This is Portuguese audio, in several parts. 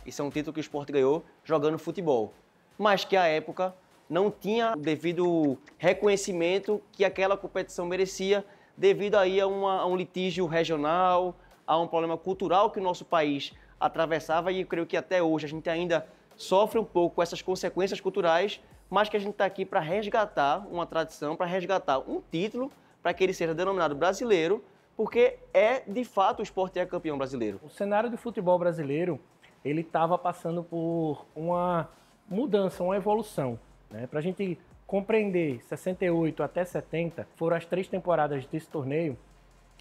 Isso é um título que o Sport ganhou jogando futebol. Mas que à época não tinha o devido reconhecimento que aquela competição merecia devido aí a um litígio regional, a um problema cultural que o nosso país atravessava e eu creio que até hoje a gente ainda sofre um pouco com essas consequências culturais, mas que a gente está aqui para resgatar uma tradição, para resgatar um título, para que ele seja denominado brasileiro, porque de fato o Sport é campeão brasileiro. O cenário do futebol brasileiro, ele estava passando por uma mudança, uma evolução, né? Para a gente compreender 68 até 70, foram as 3 temporadas desse torneio,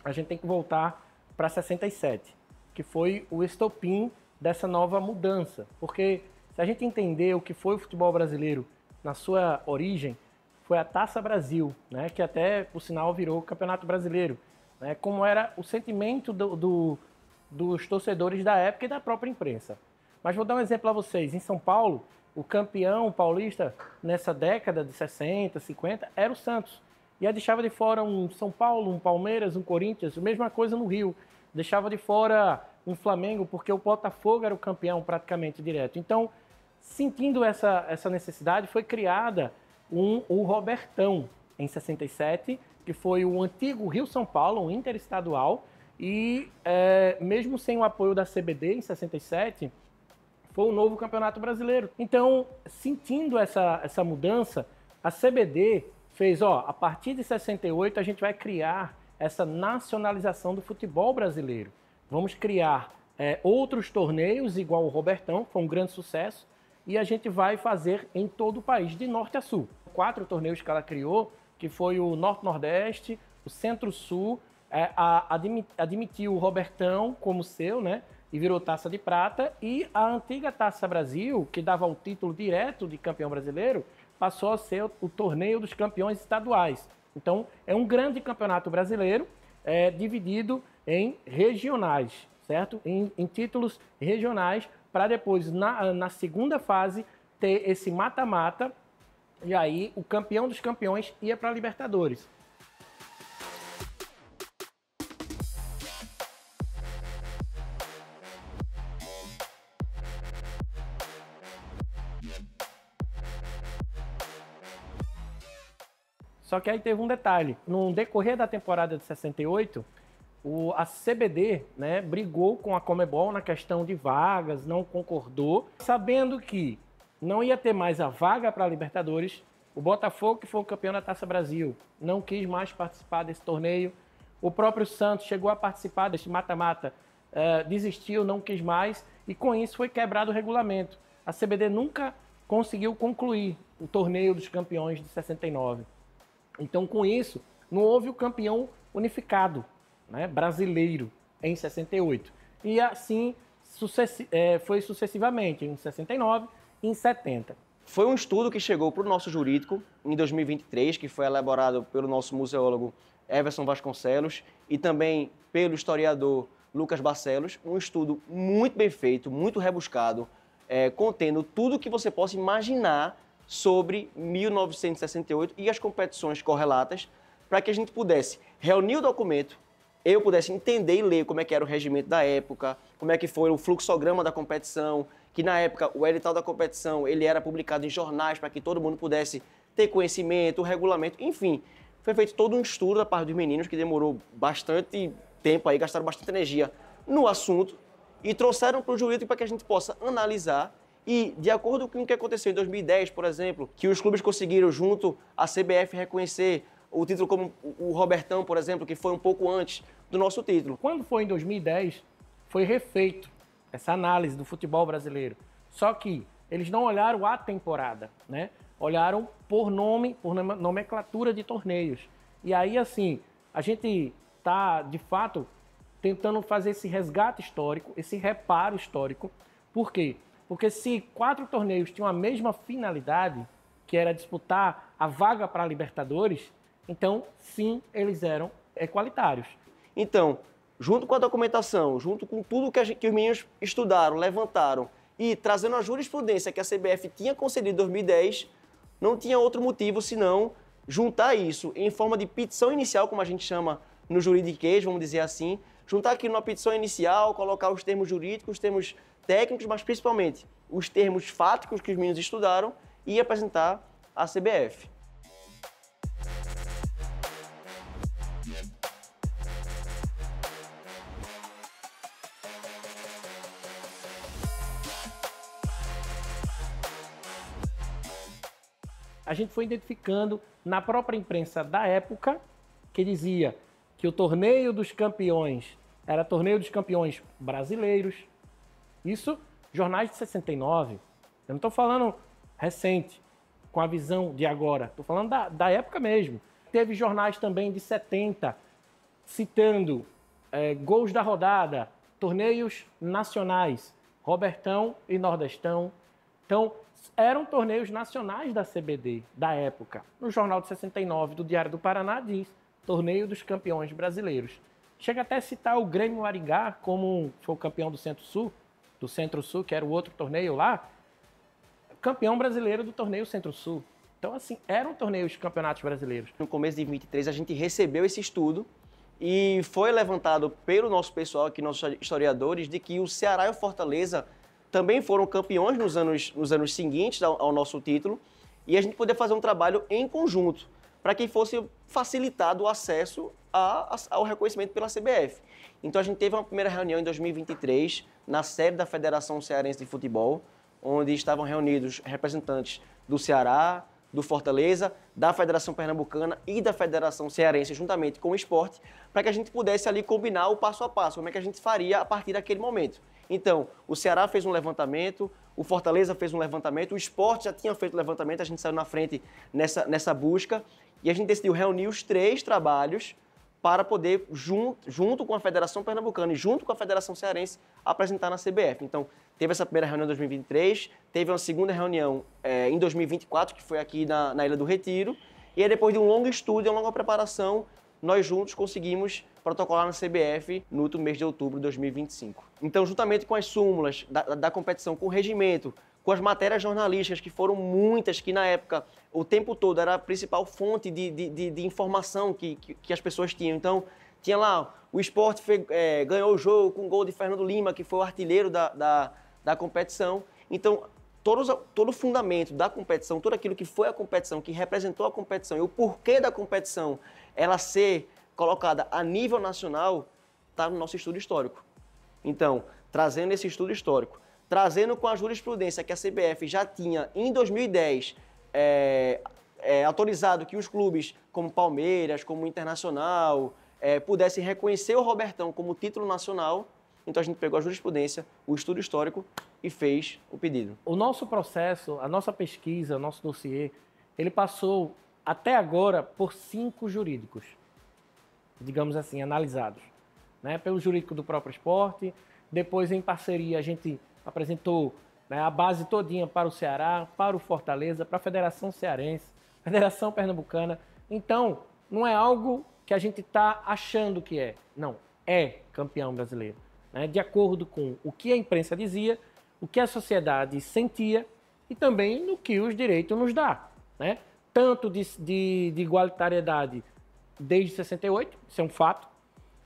a gente tem que voltar para 67, que foi o estopim dessa nova mudança. Porque se a gente entender o que foi o futebol brasileiro na sua origem, foi a Taça Brasil, né? Que até, por sinal, virou o Campeonato Brasileiro. Né? Como era o sentimento dos torcedores da época e da própria imprensa. Mas vou dar um exemplo a vocês. Em São Paulo, o campeão paulista nessa década de 60, 50, era o Santos. E aí deixava de fora um São Paulo, um Palmeiras, um Corinthians, a mesma coisa no Rio. Deixava de fora um Flamengo, porque o Botafogo era o campeão praticamente direto. Então, sentindo essa necessidade, foi criada o Robertão, em 67, que foi o antigo Rio-São Paulo, um interestadual, e mesmo sem o apoio da CBD, em 67, foi o novo Campeonato Brasileiro. Então, sentindo essa mudança, a CBD fez, a partir de 68 a gente vai criar essa nacionalização do futebol brasileiro. Vamos criar outros torneios, igual o Robertão, que foi um grande sucesso, e a gente vai fazer em todo o país, de norte a sul. 4 torneios que ela criou, que foi o Norte-Nordeste, o Centro-Sul, admitiu o Robertão como seu, né? E virou Taça de Prata, e a antiga Taça Brasil, que dava o título direto de campeão brasileiro, passou a ser o torneio dos campeões estaduais. Então, é um grande campeonato brasileiro, dividido em regionais, certo? Em títulos regionais, para depois, na segunda fase, ter esse mata-mata, e aí o campeão dos campeões ia para a Libertadores. Só que aí teve um detalhe. No decorrer da temporada de 68, a CBD, né, brigou com a Conmebol na questão de vagas, não concordou, sabendo que não ia ter mais a vaga para a Libertadores. O Botafogo, que foi o campeão da Taça Brasil, não quis mais participar desse torneio. O próprio Santos chegou a participar desse mata-mata, desistiu, não quis mais, e com isso foi quebrado o regulamento. A CBD nunca conseguiu concluir o torneio dos campeões de 69. Então, com isso, não houve o campeão unificado, né, brasileiro, em 68. E assim foi sucessivamente, em 69 e em 70. Foi um estudo que chegou para o nosso jurídico em 2023, que foi elaborado pelo nosso museólogo Everson Vasconcelos e também pelo historiador Lucas Barcelos. Um estudo muito bem feito, muito rebuscado, contendo tudo que você possa imaginar sobre 1968 e as competições correlatas, para que a gente pudesse reunir o documento, eu pudesse entender e ler como é que era o regimento da época, como é que foi o fluxograma da competição, que na época o edital da competição ele era publicado em jornais para que todo mundo pudesse ter conhecimento, o regulamento, enfim. Foi feito todo um estudo da parte dos meninos que demorou bastante tempo aí, gastaram bastante energia no assunto e trouxeram para o jurídico para que a gente possa analisar. E, de acordo com o que aconteceu em 2010, por exemplo, que os clubes conseguiram, junto à CBF, reconhecer o título como o Robertão, por exemplo, que foi um pouco antes do nosso título. Quando foi em 2010, foi refeito essa análise do futebol brasileiro. Só que eles não olharam a temporada, né? Olharam por nome, por nomenclatura de torneios. E aí, assim, a gente está, de fato, tentando fazer esse resgate histórico, esse reparo histórico. Por quê? Porque se 4 torneios tinham a mesma finalidade, que era disputar a vaga para a Libertadores, então, sim, eles eram equalitários. Então, junto com a documentação, junto com tudo que os meninos estudaram, levantaram e trazendo a jurisprudência que a CBF tinha concedido em 2010, não tinha outro motivo senão juntar isso em forma de petição inicial, como a gente chama no juridiquês, vamos dizer assim, juntar aqui numa petição inicial, colocar os termos jurídicos, os termos técnicos, mas principalmente os termos fáticos que os meninos estudaram e apresentar à CBF. A gente foi identificando na própria imprensa da época, que dizia que o torneio dos campeões era torneio dos campeões brasileiros. Isso, jornais de 69. Eu não estou falando recente, com a visão de agora. Estou falando da época mesmo. Teve jornais também de 70, citando gols da rodada, torneios nacionais, Robertão e Nordestão. Então, eram torneios nacionais da CBD, da época. No Jornal de 69 do Diário do Paraná diz Torneio dos Campeões Brasileiros. Chega até a citar o Grêmio Maringá como foi o campeão do Centro-Sul, que era o outro torneio lá, campeão brasileiro do torneio Centro-Sul. Então, assim, eram torneios de campeonatos brasileiros. No começo de 2023, a gente recebeu esse estudo e foi levantado pelo nosso pessoal aqui, nossos historiadores, de que o Ceará e o Fortaleza também foram campeões nos anos seguintes ao nosso título, e a gente poder fazer um trabalho em conjunto, para que fosse facilitado o acesso ao reconhecimento pela CBF. Então a gente teve uma primeira reunião em 2023, na sede da Federação Cearense de Futebol, onde estavam reunidos representantes do Ceará, do Fortaleza, da Federação Pernambucana e da Federação Cearense, juntamente com o esporte, para que a gente pudesse ali combinar o passo a passo, como é que a gente faria a partir daquele momento. Então, o Ceará fez um levantamento, o Fortaleza fez um levantamento, o Sport já tinha feito o levantamento, a gente saiu na frente nessa busca e a gente decidiu reunir os 3 trabalhos para poder, junto com a Federação Pernambucana e junto com a Federação Cearense, apresentar na CBF. Então, teve essa primeira reunião em 2023, teve uma segunda reunião em 2024, que foi aqui na Ilha do Retiro, e aí depois de um longo estudo e uma longa preparação, nós juntos conseguimos protocolar na CBF no último mês de outubro de 2025. Então, juntamente com as súmulas da competição, com o regimento, com as matérias jornalísticas, que foram muitas, que na época, o tempo todo, era a principal fonte de informação que as pessoas tinham. Então, tinha lá, o Sport ganhou o jogo com o gol de Fernando Lima, que foi o artilheiro da competição. Então, todo o fundamento da competição, tudo aquilo que foi a competição, que representou a competição e o porquê da competição ela ser colocada a nível nacional, está no nosso estudo histórico. Então, trazendo esse estudo histórico, trazendo com a jurisprudência que a CBF já tinha em 2010 autorizado que os clubes como Palmeiras, como Internacional, pudessem reconhecer o Robertão como título nacional. Então a gente pegou a jurisprudência, o estudo histórico e fez o pedido. O nosso processo, a nossa pesquisa, o nosso dossiê, ele passou até agora por 5 jurídicos, digamos assim, analisados, né? Pelo jurídico do próprio esporte, depois em parceria a gente apresentou, né, a base todinha para o Ceará, para o Fortaleza, para a Federação Cearense, Federação Pernambucana. Então, não é algo que a gente está achando que é, não, é campeão brasileiro, né? De acordo com o que a imprensa dizia, o que a sociedade sentia e também no que os direitos nos dá, né? Tanto de igualitariedade desde 68, isso é um fato,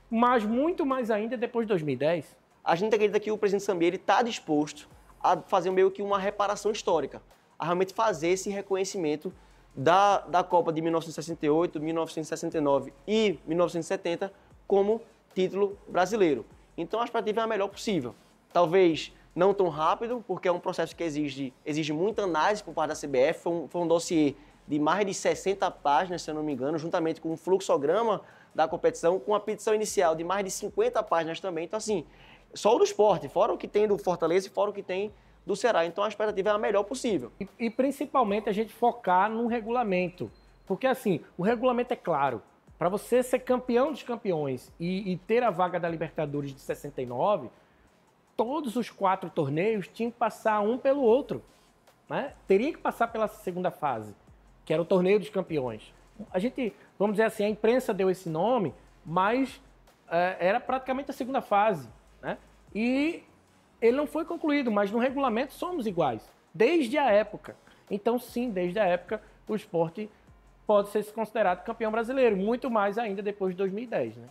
mas muito mais ainda depois de 2010. A gente acredita que o presidente Samir está disposto a fazer meio que uma reparação histórica, a realmente fazer esse reconhecimento da Copa de 1968, 1969 e 1970 como título brasileiro. Então a expectativa é a melhor possível. Talvez não tão rápido, porque é um processo que exige muita análise por parte da CBF, foi um dossiê de mais de 60 páginas, se eu não me engano, juntamente com um fluxograma da competição, com a petição inicial de mais de 50 páginas também. Então, assim, só o do esporte, fora o que tem do Fortaleza e fora o que tem do Ceará. Então, a expectativa é a melhor possível. E principalmente a gente focar no regulamento. Porque, assim, o regulamento é claro. Para você ser campeão dos campeões e ter a vaga da Libertadores de 69, todos os 4 torneios tinham que passar um pelo outro, né? Teria que passar pela segunda fase, que era o torneio dos campeões. A gente, vamos dizer assim, a imprensa deu esse nome, mas era praticamente a segunda fase, né? E ele não foi concluído, mas no regulamento somos iguais, desde a época. Então, sim, desde a época, o esporte pode ser considerado campeão brasileiro, muito mais ainda depois de 2010, né?